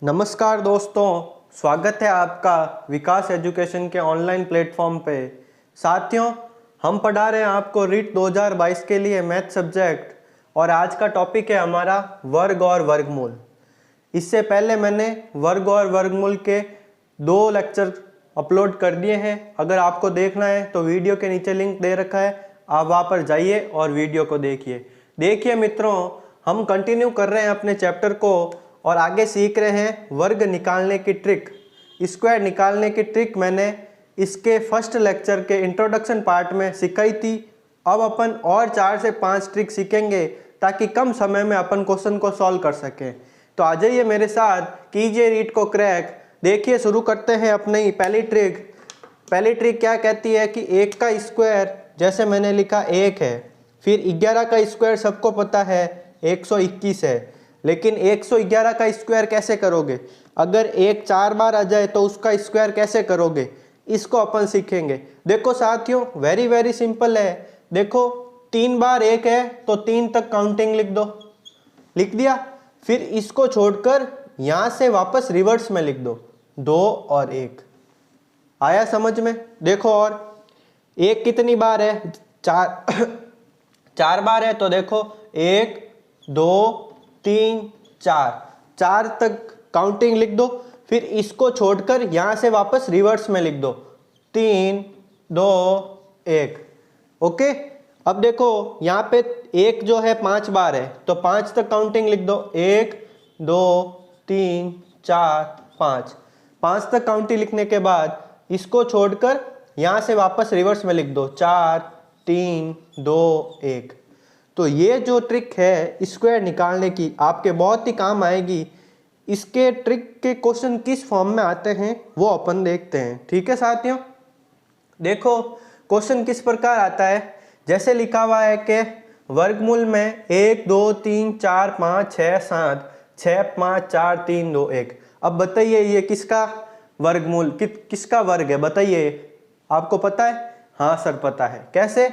नमस्कार दोस्तों, स्वागत है आपका विकास एजुकेशन के ऑनलाइन प्लेटफॉर्म पे। साथियों, हम पढ़ा रहे हैं आपको रीट 2022 के लिए मैथ सब्जेक्ट और आज का टॉपिक है हमारा वर्ग और वर्गमूल। इससे पहले मैंने वर्ग और वर्गमूल के 2 लेक्चर अपलोड कर दिए हैं। अगर आपको देखना है तो वीडियो के नीचे लिंक दे रखा है, आप वहाँ पर जाइए और वीडियो को देखिए मित्रों, हम कंटिन्यू कर रहे हैं अपने चैप्टर को और आगे सीख रहे हैं वर्ग निकालने की ट्रिक, स्क्वायर निकालने की ट्रिक मैंने इसके फर्स्ट लेक्चर के इंट्रोडक्शन पार्ट में सिखाई थी। अब अपन और 4 से 5 ट्रिक सीखेंगे ताकि कम समय में अपन क्वेश्चन को सॉल्व कर सकें। तो आ जाइए मेरे साथ, कीजिए रीट को क्रैक। देखिए, शुरू करते हैं अपनी पहली ट्रिक क्या कहती है कि 1 का स्क्वायर, जैसे मैंने लिखा 1 है, फिर 11 का स्क्वायर सबको पता है 121 है, लेकिन 111 का स्क्वायर कैसे करोगे? अगर 1 4 बार आ जाए तो उसका स्क्वायर कैसे करोगे, इसको अपन सीखेंगे। देखो साथियों, वेरी सिंपल है। देखो 3 बार 1 है तो 3 तक काउंटिंग लिख दिया। फिर इसको छोड़कर यहां से वापस रिवर्स में लिख दो, 2 और 1। आया समझ में? देखो, और 1 कितनी बार है? 4 4 बार है, तो देखो 1 2 3 4 तक काउंटिंग लिख दो। फिर इसको छोड़कर यहां से वापस रिवर्स में लिख दो, 3 2 1। ओके, अब देखो यहाँ पे 1 जो है 5 बार है, तो 5 तक काउंटिंग लिख दो, 1 2 3 4 5 तक काउंटिंग लिखने के बाद इसको छोड़कर यहां से वापस रिवर्स में लिख दो, 4 3 2 1। तो ये जो ट्रिक है स्क्वायर निकालने की, आपके बहुत ही काम आएगी। इसके ट्रिक के क्वेश्चन किस फॉर्म में आते हैं वो अपन देखते हैं। ठीक है साथियों, देखो क्वेश्चन किस प्रकार आता है। जैसे लिखा हुआ है कि वर्गमूल में 1 2 3 4 5 6 7 6 5 4 3 2 1। अब बताइए ये किसका वर्गमूल किसका वर्ग है? बताइए, आपको पता है? हाँ सर पता है। कैसे?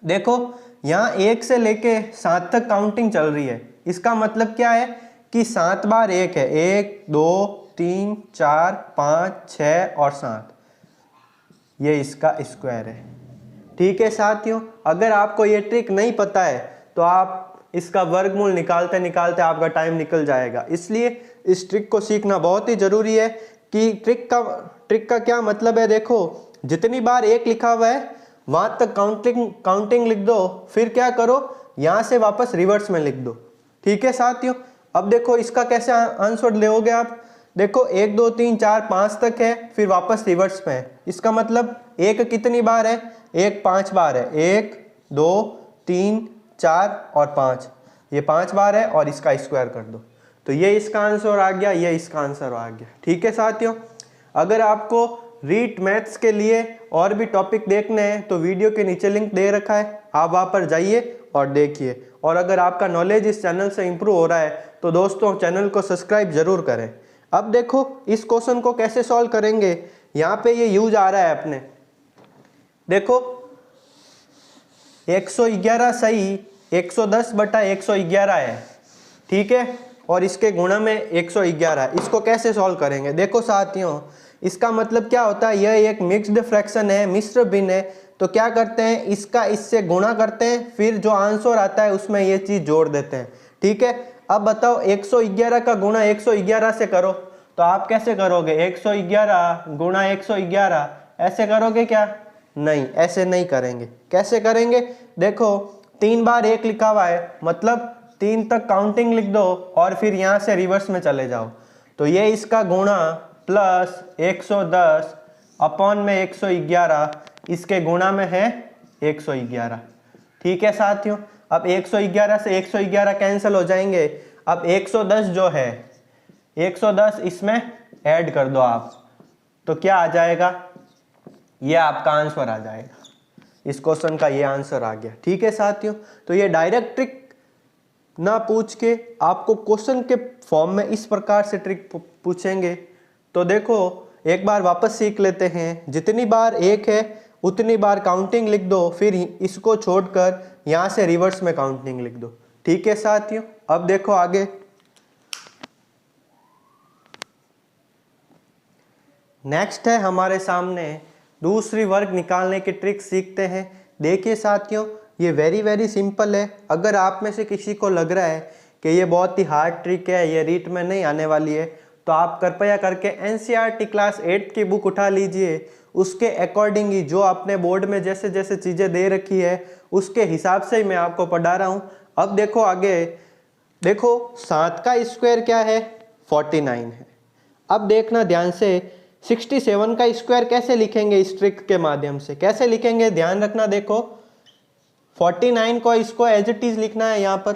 देखो यहाँ 1 से लेके 7 तक काउंटिंग चल रही है। इसका मतलब क्या है कि 7 बार 1 है, 1 2 3 4 5 6 और 7, ये इसका स्क्वायर है। ठीक है साथियों, अगर आपको ये ट्रिक नहीं पता है तो आप इसका वर्गमूल निकालते निकालते आपका टाइम निकल जाएगा। इसलिए इस ट्रिक को सीखना बहुत ही जरूरी है कि ट्रिक का क्या मतलब है। देखो, जितनी बार 1 लिखा हुआ है वहां तक काउंटिंग लिख दो, फिर क्या करो, यहां से वापस रिवर्स में लिख दो। ठीक है साथियों, अब देखो इसका कैसे आंसर लेोगे आप। देखो 1 2 3 4 5 तक है, फिर वापस रिवर्स में है। इसका मतलब 1 कितनी बार है? 1 5 बार है, 1 2 3 4 और 5, ये 5 बार है और इसका स्क्वायर कर दो। तो ये इसका आंसर आ गया, ये इसका आंसर आ गया। ठीक है साथियों, अगर आपको रीट मैथ्स के लिए और भी टॉपिक देखने हैं तो वीडियो के नीचे लिंक दे रखा है, आप वहाँ पर जाइए और देखिए। और अगर आपका नॉलेज इस चैनल से इंप्रूव हो रहा है तो दोस्तों चैनल को सब्सक्राइब जरूर करें। अब देखो इस क्वेश्चन को कैसे सॉल्व करेंगे। यहाँ पे ये यूज आ रहा है अपने, देखो 111 सही 110/111 है, ठीक है, और इसके गुणा में 111। इसको कैसे सॉल्व करेंगे? देखो साथियों, इसका मतलब क्या होता है, यह एक मिक्स्ड फ्रैक्शन है, मिश्र भिन्न है। तो क्या करते हैं, इसका इससे गुणा करते हैं, फिर जो आंसर आता है उसमें ये चीज जोड़ देते हैं। ठीक है, अब बताओ 111 का गुणा 111 से करो, तो आप कैसे करोगे? 111 गुणा 111 ऐसे करोगे क्या? नहीं, ऐसे नहीं करेंगे। कैसे करेंगे? देखो 3 बार 1 लिखा हुआ है, मतलब 3 तक काउंटिंग लिख दो और फिर यहां से रिवर्स में चले जाओ। तो ये इसका गुणा प्लस 110 अपॉन में 111, इसके गुणा में है 111। ठीक है साथियों, अब 111 से 111 कैंसिल हो जाएंगे। अब 110 जो है 110 इसमें ऐड कर दो आप, तो क्या आ जाएगा? ये आपका आंसर आ जाएगा। इस क्वेश्चन का ये आंसर आ गया। ठीक है साथियों, तो ये डायरेक्ट ट्रिक ना पूछ के आपको क्वेश्चन के फॉर्म में इस प्रकार से ट्रिक पूछेंगे। तो देखो एक बार वापस सीख लेते हैं। जितनी बार 1 है उतनी बार काउंटिंग लिख दो, फिर इसको छोड़कर यहाँ से रिवर्स में काउंटिंग लिख दो। ठीक है साथियों, अब देखो आगे नेक्स्ट है हमारे सामने दूसरी वर्ग निकालने की ट्रिक सीखते हैं। देखिए साथियों, ये वेरी सिंपल है। अगर आप में से किसी को लग रहा है कि ये बहुत ही हार्ड ट्रिक है, ये रीट में नहीं आने वाली है, तो आप कृपया करके एनसीईआरटी क्लास 8 की बुक उठा लीजिए। उसके अकॉर्डिंग ही जो आपने बोर्ड में जैसे जैसे चीज़ें दे रखी है उसके हिसाब से ही मैं आपको पढ़ा रहा हूँ। अब देखो आगे, देखो 7 का स्क्वायर क्या है, 49 है। अब देखना ध्यान से, 67 का स्क्वायर कैसे लिखेंगे इस ट्रिक के माध्यम से, कैसे लिखेंगे ध्यान रखना। देखो 49 को इसको एज इट इज लिखना है यहाँ पर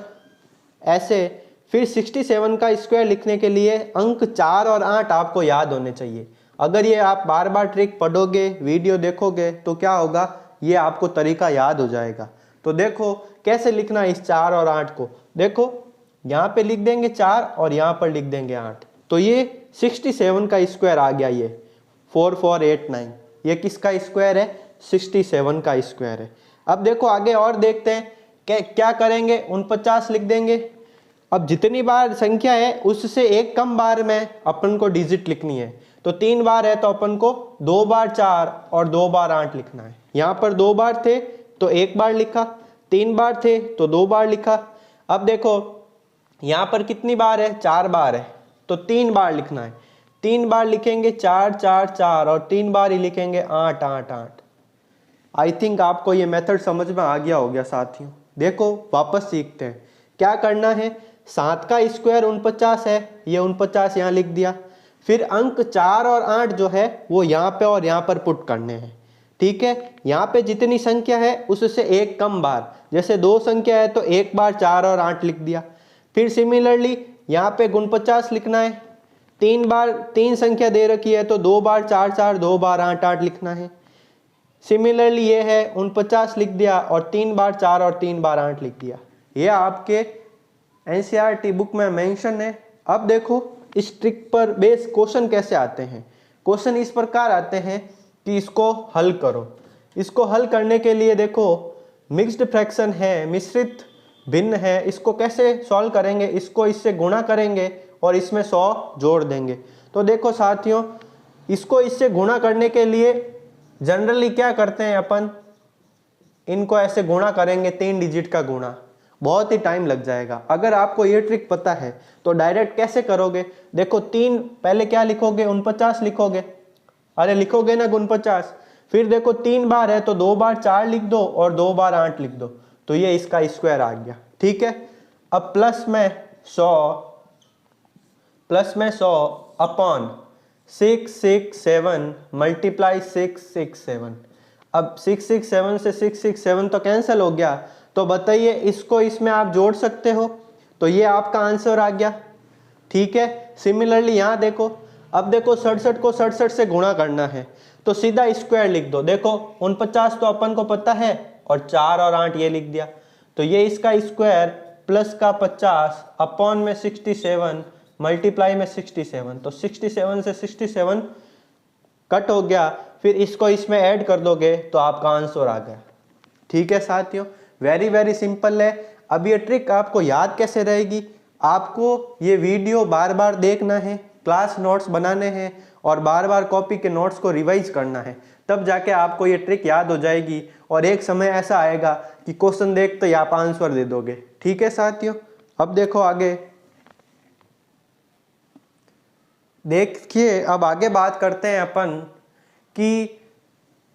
ऐसे। फिर 67 का स्क्वायर लिखने के लिए अंक 4 और 8 आपको याद होने चाहिए। अगर ये आप बार बार ट्रिक पढ़ोगे, वीडियो देखोगे, तो क्या होगा, ये आपको तरीका याद हो जाएगा। तो देखो कैसे लिखना है इस 4 और 8 को। देखो यहाँ पे लिख देंगे 4 और यहाँ पर लिख देंगे 8, तो ये 67 का स्क्वायर आ गया। ये 4489 ये किसका स्क्वायर है, 67 का स्क्वायर है। अब देखो आगे और देखते हैं क्या करेंगे, 49 लिख देंगे। अब जितनी बार संख्या है उससे एक कम बार में अपन को डिजिट लिखनी है। तो 3 बार है तो अपन को 2 बार 4 और 2 बार 8 लिखना है। यहाँ पर 2 बार थे तो 1 बार लिखा, 3 बार थे तो 2 बार लिखा। अब देखो यहाँ पर कितनी बार है, 4 बार है, तो 3 बार लिखना है। 3 बार लिखेंगे 4 4 4 और 3 बार ही लिखेंगे 8 8 8। आई थिंक आपको ये मेथड समझ में आ गया होगा साथियों। देखो वापस सीखते हैं क्या करना है। 7 का स्क्वायर 49 है, ये 49 यहाँ लिख दिया। फिर अंक 4 और 8 जो है वो यहाँ पे और यहाँ पर पुट करने हैं। ठीक है, यहाँ पे जितनी संख्या है उससे एक कम बार, जैसे 2 संख्या है तो 1 बार 4 और 8 लिख दिया। फिर सिमिलरली यहाँ पे 49 लिखना है। 3 बार 3 संख्या दे रखी है तो 2 बार 4 4 2 बार 8 8 लिखना है। सिमिलरली ये है 49 लिख दिया और 3 बार 4 और 3 बार 8 लिख दिया। ये आपके एनसीईआरटी बुक में मेंशन है। अब देखो इस ट्रिक पर बेस क्वेश्चन कैसे आते हैं। क्वेश्चन इस प्रकार आते हैं कि इसको हल करो। इसको हल करने के लिए देखो मिक्स्ड फ्रैक्शन है, मिश्रित भिन्न है, इसको कैसे सॉल्व करेंगे, इसको इससे गुणा करेंगे और इसमें 100 जोड़ देंगे। तो देखो साथियों, इसको इससे गुणा करने के लिए जनरली क्या करते हैं अपन, इनको ऐसे गुणा करेंगे, 3 डिजिट का गुणा, बहुत ही टाइम लग जाएगा। अगर आपको ये ट्रिक पता है तो डायरेक्ट कैसे करोगे, देखो 3 पहले क्या लिखोगे, 49 लिखोगे, अरे लिखोगे ना 49। फिर देखो 3 बार है तो 2 बार 4 लिख दो और 2 बार 8 लिख दो, तो ये इसका स्क्वायर आ गया। ठीक है, अब प्लस में 100 अपॉन 667 मल्टीप्लाई 667। अब 667 से 667 तो कैंसिल हो गया, तो बताइए इसको इसमें आप जोड़ सकते हो, तो ये आपका आंसर आ गया। ठीक है, सिमिलरली यहाँ देखो, अब देखो 67 को 67 से गुणा करना है तो सीधा स्क्वायर लिख दो। देखो 49 तो अपन को पता है और 4 और 8 ये लिख दिया, तो ये इसका स्क्वायर प्लस का 50 अपॉन में 67 मल्टीप्लाई में 67, तो 67 से 67 कट हो गया, फिर इसको इसमें ऐड कर दोगे तो आपका आंसर आ गया। ठीक है साथियों, वेरी सिंपल है। अब ये ट्रिक आपको याद कैसे रहेगी, आपको ये वीडियो बार बार देखना है, क्लास नोट्स बनाने हैं और बार बार कॉपी के नोट्स को रिवाइज करना है, तब जाके आपको ये ट्रिक याद हो जाएगी और एक समय ऐसा आएगा कि क्वेश्चन देखते ही आप आंसर दे दोगे। ठीक है साथियों, अब देखो आगे, देखिए अब आगे बात करते हैं अपन कि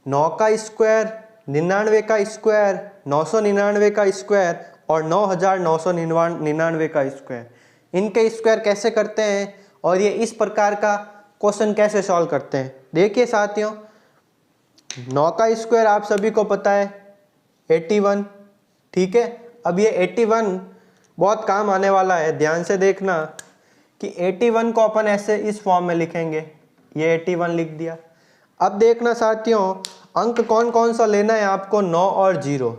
9 का स्क्वायर, 99 का स्क्वायर, 999 का स्क्वायर और 9999 का स्क्वायर, इनके स्क्वायर कैसे करते हैं और ये इस प्रकार का क्वेश्चन कैसे सॉल्व करते हैं। देखिए साथियों, 9 का स्क्वायर आप सभी को पता है 81। ठीक है, अब ये 81 बहुत काम आने वाला है, ध्यान से देखना कि 81 को अपन ऐसे इस फॉर्म में लिखेंगे, ये 81 लिख दिया। अब देखना साथियों, अंक कौन कौन सा लेना है आपको, 9 और 0,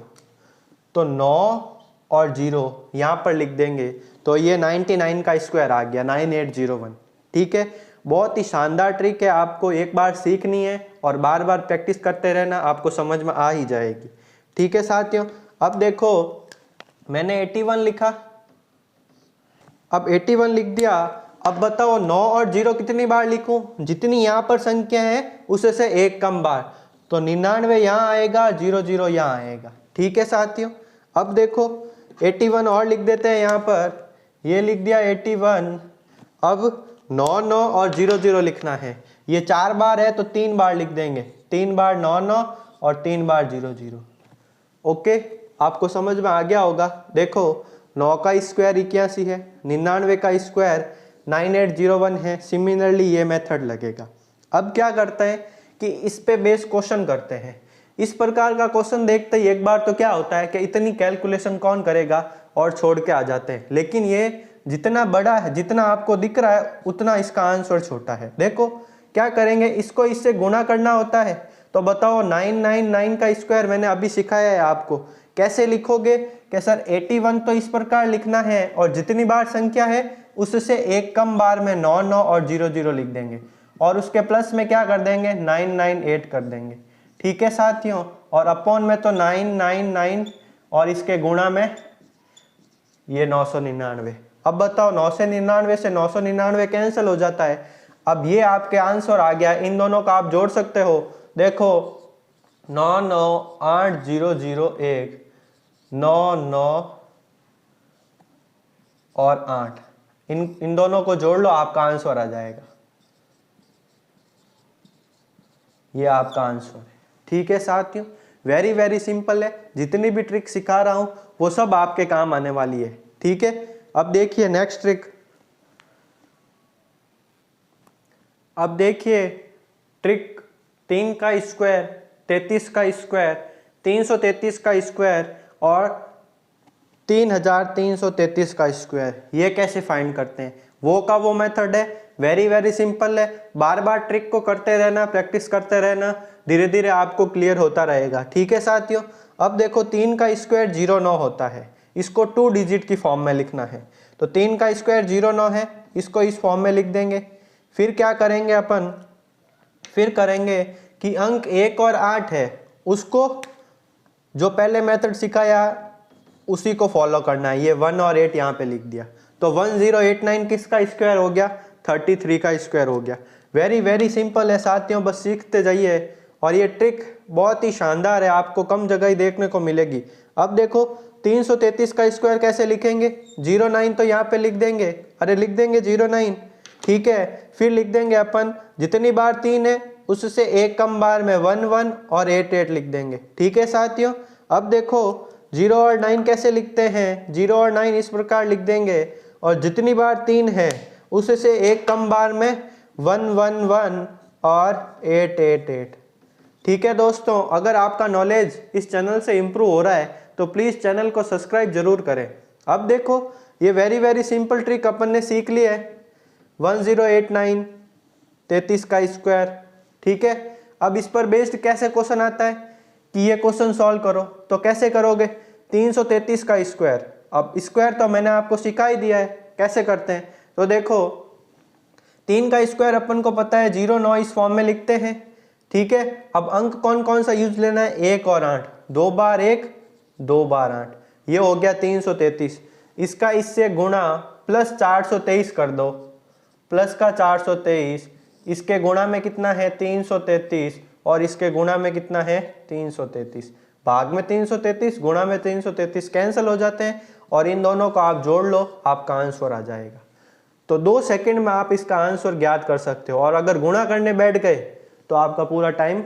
तो 9 और 0 यहाँ पर लिख देंगे, तो ये 99 का स्क्वायर आ गया 9801। ठीक है, बहुत ही शानदार ट्रिक है, आपको एक बार सीखनी है और बार बार प्रैक्टिस करते रहना, आपको समझ में आ ही जाएगी। ठीक है साथियों, अब देखो मैंने 81 लिखा, अब 81 लिख दिया अब बताओ 9 और 0 कितनी बार लिखूं? जितनी यहाँ पर संख्या है उससे से एक कम बार। तो 99 यहाँ आएगा, 00 यहाँ आएगा। ठीक है साथियों, अब देखो 81 और लिख देते हैं यहाँ पर, ये लिख दिया 81। अब 99 और 00 लिखना है, ये 4 बार है तो 3 बार लिख देंगे, 3 बार 99 और 3 बार 00। ओके, आपको समझ में आ गया होगा। देखो 9 का स्क्वायर 81 है, 99 का स्क्वायर 9801 है। सिमिलरली ये मेथड लगेगा। अब क्या करते हैं कि इस पे बेस क्वेश्चन करते हैं। इस प्रकार का क्वेश्चन देखते ही एक बार तो क्या होता है कि इतनी कैलकुलेशन कौन करेगा और छोड़ के आ जाते हैं, लेकिन ये जितना बड़ा है, जितना आपको दिख रहा है उतना इसका आंसर छोटा है। देखो क्या करेंगे, इसको इससे गुणा करना होता है। तो बताओ 999 का स्क्वायर मैंने अभी सिखाया है आपको, कैसे लिखोगे कि सर 81 तो इस प्रकार लिखना है और जितनी बार संख्या है उससे एक कम बार में 99 और 00 लिख देंगे और उसके प्लस में क्या कर देंगे 998 कर देंगे। ठीक है साथियों, और अपॉन में तो 999 और इसके गुणा में ये 999। अब बताओ 999 से 999 कैंसिल हो जाता है। अब ये आपके आंसर आ गया, इन दोनों का आप जोड़ सकते हो। देखो 998001 99 और 8, इन दोनों को जोड़ लो, आपका आंसर आ जाएगा। ये आपका आंसर है। ठीक है साथियों, वेरी वेरी सिंपल है। जितनी भी ट्रिक सिखा रहा हूं वो सब आपके काम आने वाली है। ठीक है, अब देखिए नेक्स्ट ट्रिक। अब देखिए ट्रिक 3 का स्क्वायर 33 का स्क्वायर 333 का स्क्वायर और 3333 का स्क्वायर, ये कैसे फाइंड करते हैं? वो का वो मेथड है, वेरी वेरी सिंपल है। बार बार ट्रिक को करते रहना, प्रैक्टिस करते रहना, धीरे धीरे आपको क्लियर होता रहेगा। ठीक है साथियों, अब देखो 3 का स्क्वायर 09 होता है, इसको 2 डिजिट की फॉर्म में लिखना है। तो 3 का स्क्वायर 09 है, इसको इस फॉर्म में लिख देंगे। फिर क्या करेंगे अपन, फिर करेंगे कि अंक 1 और 8 है, उसको जो पहले मेथड सिखाया उसी को फॉलो करना है। ये 1 और 8 यहाँ पे लिख दिया। तो 1089 किसका स्क्वायर हो गया? 33 का स्क्वायर हो गया। वेरी वेरी सिंपल है साथियों, बस सीखते जाइए। और ये ट्रिक बहुत ही शानदार है, आपको कम जगह ही देखने को मिलेगी। अब देखो 333 का स्क्वायर कैसे लिखेंगे? 09 तो यहाँ पे लिख देंगे, अरे लिख देंगे 09। ठीक है, फिर लिख देंगे अपन जितनी बार 3 है उससे एक कम बार में 11 और 88 लिख देंगे। ठीक है साथियों, अब देखो 0 और 9 कैसे लिखते हैं? 0 और 9 इस प्रकार लिख देंगे और जितनी बार 3 है उससे एक कम बार में 111 और 888। ठीक है दोस्तों, अगर आपका नॉलेज इस चैनल से इम्प्रूव हो रहा है तो प्लीज़ चैनल को सब्सक्राइब जरूर करें। अब देखो ये वेरी वेरी सिंपल ट्रिक अपन ने सीख ली है, 1089 33 का स्क्वायर। ठीक है, अब इस पर बेस्ड कैसे क्वेश्चन आता है कि ये क्वेश्चन सॉल्व करो, तो कैसे करोगे? 333 का स्क्वायर, अब स्क्वायर तो मैंने आपको सिखा ही दिया है कैसे करते हैं। तो देखो 3 का स्क्वायर अपन को पता है 09 इस फॉर्म में लिखते हैं। ठीक है, अब अंक कौन कौन सा यूज लेना है? 1 और 8, 2 बार 1 2 बार 8, ये हो गया 333। इसका इससे गुणा प्लस 423 कर दो, प्लस का 423, इसके गुणा में कितना है 333 और इसके गुणा में कितना है 333। भाग में 333 गुणा में 333 कैंसिल हो जाते हैं और इन दोनों को आप जोड़ लो, आपका आंसर आ जाएगा। तो 2 सेकंड में आप इसका आंसर ज्ञात कर सकते हो और अगर गुणा करने बैठ गए तो आपका पूरा टाइम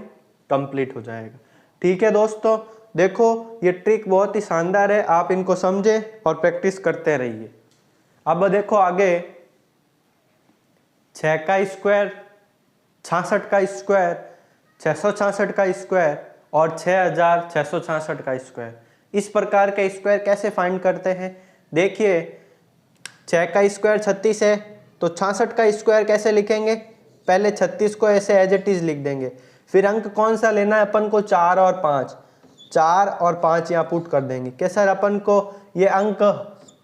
कंप्लीट हो जाएगा। ठीक है दोस्तों, देखो ये ट्रिक बहुत ही शानदार है, आप इनको समझे और प्रैक्टिस करते रहिए। अब देखो आगे 6 का स्क्वायर 66 का स्क्वायर 666 का स्क्वायर और 6666 का स्क्वायर, इस प्रकार के स्क्वायर कैसे फाइंड करते हैं? देखिए 6 का स्क्वायर 36 है, तो 66 का स्क्वायर कैसे लिखेंगे? पहले 36 को ऐसे एज इट इज लिख देंगे। फिर अंक कौन सा लेना है अपन को? 4 और 5, 4 और 5 यहाँ पुट कर देंगे। क्या सर अपन को ये अंक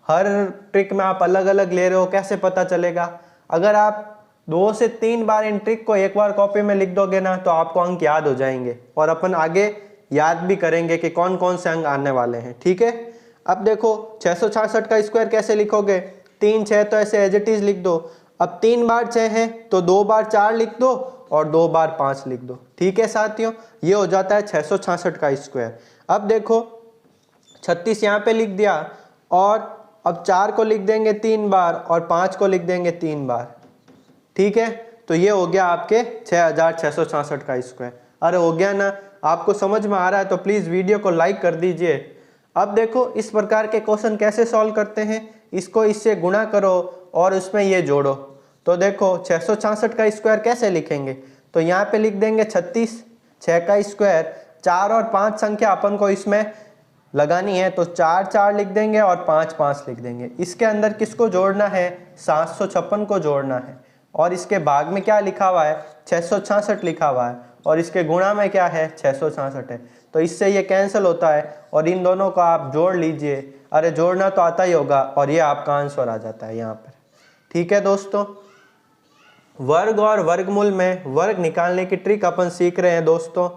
हर ट्रिक में आप अलग अलग ले रहे हो, कैसे पता चलेगा? अगर आप 2 से 3 बार इन ट्रिक को एक बार कॉपी में लिख दोगे ना तो आपको अंक याद हो जाएंगे और अपन आगे याद भी करेंगे कि कौन कौन से अंक आने वाले हैं। ठीक है, अब देखो 666 का स्क्वायर कैसे लिखोगे? 3 6 तो ऐसे एज इट इज लिख दो। अब 3 बार 6 है तो 2 बार 4 लिख दो और 2 बार 5 लिख दो। ठीक है साथियों, ये हो जाता है 666 का स्क्वायर। अब देखो 36 यहाँ पे लिख दिया और अब 4 को लिख देंगे 3 बार और 5 को लिख देंगे 3 बार। ठीक है, तो ये हो गया आपके 6666 का स्क्वायर। अरे हो गया ना, आपको समझ में आ रहा है तो प्लीज़ वीडियो को लाइक कर दीजिए। अब देखो इस प्रकार के क्वेश्चन कैसे सॉल्व करते हैं, इसको इससे गुणा करो और उसमें ये जोड़ो। तो देखो 666 का स्क्वायर कैसे लिखेंगे, तो यहाँ पे लिख देंगे 36, 6 का स्क्वायर, 4 और 5 संख्या अपन को इसमें लगानी है तो 4 4 लिख देंगे और 5 5 लिख देंगे। इसके अंदर किसको जोड़ना है, 756 को जोड़ना है और इसके भाग में क्या लिखा हुआ है, 666 लिखा हुआ है और इसके गुणा में क्या है, 666 है। तो इससे ये कैंसिल होता है और इन दोनों को आप जोड़ लीजिए। अरे जोड़ना तो आता ही होगा और ये आपका आंसर आ जाता है यहाँ पर। ठीक है दोस्तों, वर्ग और वर्गमूल में वर्ग निकालने की ट्रिक अपन सीख रहे हैं दोस्तों।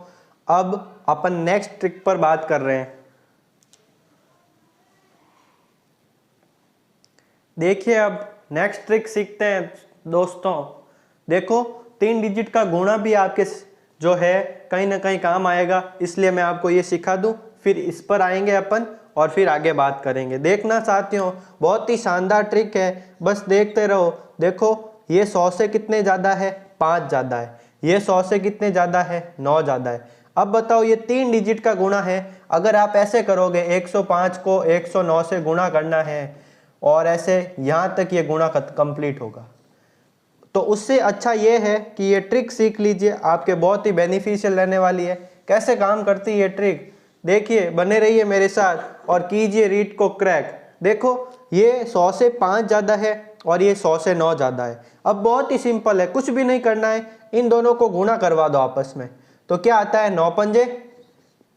अब अपन नेक्स्ट ट्रिक पर बात कर रहे हैं। देखिए अब नेक्स्ट ट्रिक सीखते हैं दोस्तों। देखो 3 डिजिट का गुणा भी आपके जो है कहीं ना कहीं काम आएगा, इसलिए मैं आपको ये सिखा दूं, फिर इस पर आएंगे अपन और फिर आगे बात करेंगे। देखना साथियों, बहुत ही शानदार ट्रिक है, बस देखते रहो। देखो ये 100 से कितने ज़्यादा है, 5 ज़्यादा है। ये 100 से कितने ज़्यादा है, 9 ज़्यादा है। अब बताओ ये 3 डिजिट का गुणा है, अगर आप ऐसे करोगे 105 को 109 से गुणा करना है और ऐसे यहाँ तक ये गुणा कंप्लीट होगा, तो उससे अच्छा ये है कि ये ट्रिक सीख लीजिए, आपके बहुत ही बेनिफिशियल रहने वाली है। कैसे काम करती है ये ट्रिक, देखिए, बने रहिए मेरे साथ और कीजिए रीड को क्रैक। देखो ये 100 से 5 ज़्यादा है और ये 100 से 9 ज़्यादा है। अब बहुत ही सिंपल है, कुछ भी नहीं करना है, इन दोनों को गुणा करवा दो आपस में। तो क्या आता है, 9 पंजे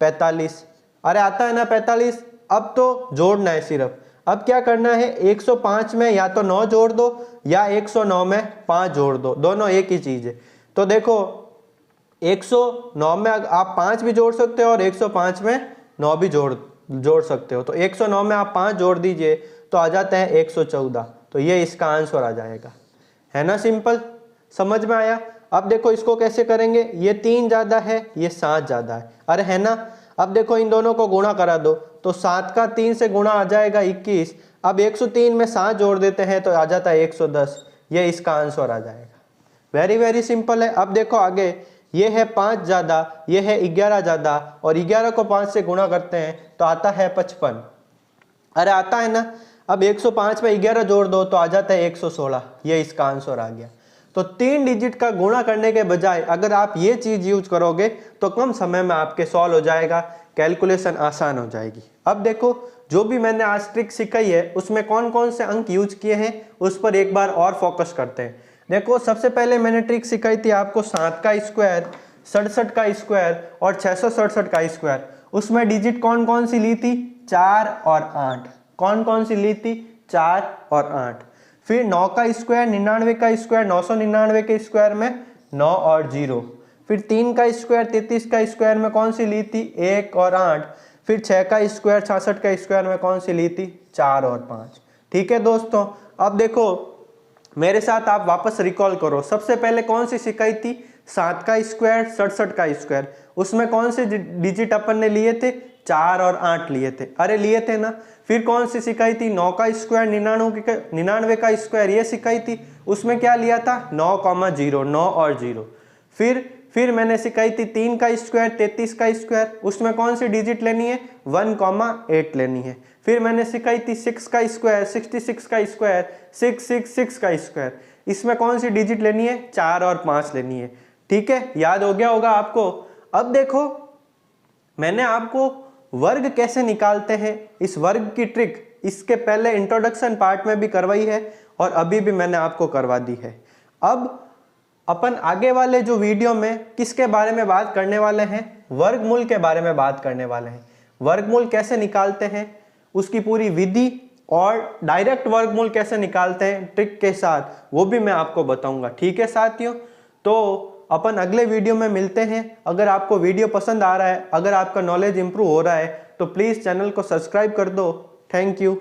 45। अरे आता है ना 45। अब तो जोड़ना है सिर्फ। अब क्या करना है, 105 में या तो 9 जोड़ दो या 109 में 5 जोड़ दो, दोनों एक ही चीज़ है। तो देखो 109 में आप 5 भी जोड़ सकते हो और 105 में 9 भी जोड़ सकते हो। तो 109 में आप 5 जोड़ दीजिए तो आ जाता है 114। तो ये इसका आंसर आ जाएगा, है ना, सिंपल, समझ में आया। अब देखो इसको कैसे करेंगे, ये 3 ज़्यादा है, ये 7 ज़्यादा है, अरे है ना। अब देखो इन दोनों को गुणा करा दो तो 7 का 3 से गुणा आ जाएगा 21। अब 103 में 7 जोड़ देते हैं तो आ जाता है 110। ये इसका आंसर आ जाएगा। वेरी वेरी सिंपल है। अब देखो आगे, ये है 5 ज़्यादा, ये है 11 ज़्यादा और 11 को 5 से गुणा करते हैं तो आता है 55। अरे आता है ना। अब 105 में 11 जोड़ दो तो आ जाता है 116। ये इसका आंसर आ गया। तो 3 डिजिट का गुणा करने के बजाय अगर आप ये चीज़ यूज करोगे तो कम समय में आपके सॉल्व हो जाएगा, कैलकुलेशन आसान हो जाएगी। अब देखो जो भी मैंने आज ट्रिक सिखाई है उसमें कौन कौन से अंक यूज किए हैं उस पर एक बार और फोकस करते हैं। देखो सबसे पहले मैंने ट्रिक सिखाई थी आपको 7 का स्क्वायर, 67 का स्क्वायर और 667 का स्क्वायर। उसमें डिजिट कौन कौन सी ली थी, 4 और 8। कौन कौन सी ली थी, 4 और 8। फिर 9 का स्क्वायर, 99 का स्क्वायर, 999 के स्क्वायर में 9 और 0। फिर 3 का स्क्वायर, 33 का स्क्वायर में कौन सी ली थी, 1 और 8। फिर 6 का स्क्वायर, 66 का स्क्वायर में कौन सी ली थी, 4 और 5। ठीक है दोस्तों, अब देखो मेरे साथ आप वापस रिकॉल करो। सबसे पहले कौन सी सिखाई थी, 7 का स्क्वायर, 67 का स्क्वायर। उसमें कौन से डिजिट अपन ने लिए थे, 4 और 8 लिए थे, अरे लिए थे ना। फिर कौन सी सिखाई थी, 9 का स्क्वायर, 99 का स्क्वायर, ये सिखाई थी। उसमें क्या लिया था, 9,0, 9 और 0। फिर मैंने सिखाई थी 3 का स्क्वायर, 33 का स्क्वायर। उसमें कौन सी डिजिट लेनी है, 1,8 लेनी है। फिर मैंने सिखाई थी 6 का स्क्वायर, 66 का स्क्वायर, 666 का स्क्वायर। इसमें कौन सी डिजिट लेनी है, 4 और 5 लेनी है। ठीक है, याद हो गया होगा आपको। अब देखो मैंने आपको वर्ग कैसे निकालते हैं इस वर्ग की ट्रिक इसके पहले इंट्रोडक्शन पार्ट में भी करवाई है और अभी भी मैंने आपको करवा दी है। अब अपन आगे वाले जो वीडियो में किसके बारे में बात करने वाले हैं, वर्गमूल के बारे में बात करने वाले हैं। वर्गमूल कैसे निकालते हैं उसकी पूरी विधि और डायरेक्ट वर्गमूल कैसे निकालते हैं ट्रिक के साथ, वो भी मैं आपको बताऊंगा। ठीक है साथियों, तो अपन अगले वीडियो में मिलते हैं। अगर आपको वीडियो पसंद आ रहा है, अगर आपका नॉलेज इंप्रूव हो रहा है तो प्लीज़ चैनल को सब्सक्राइब कर दो। Thank you.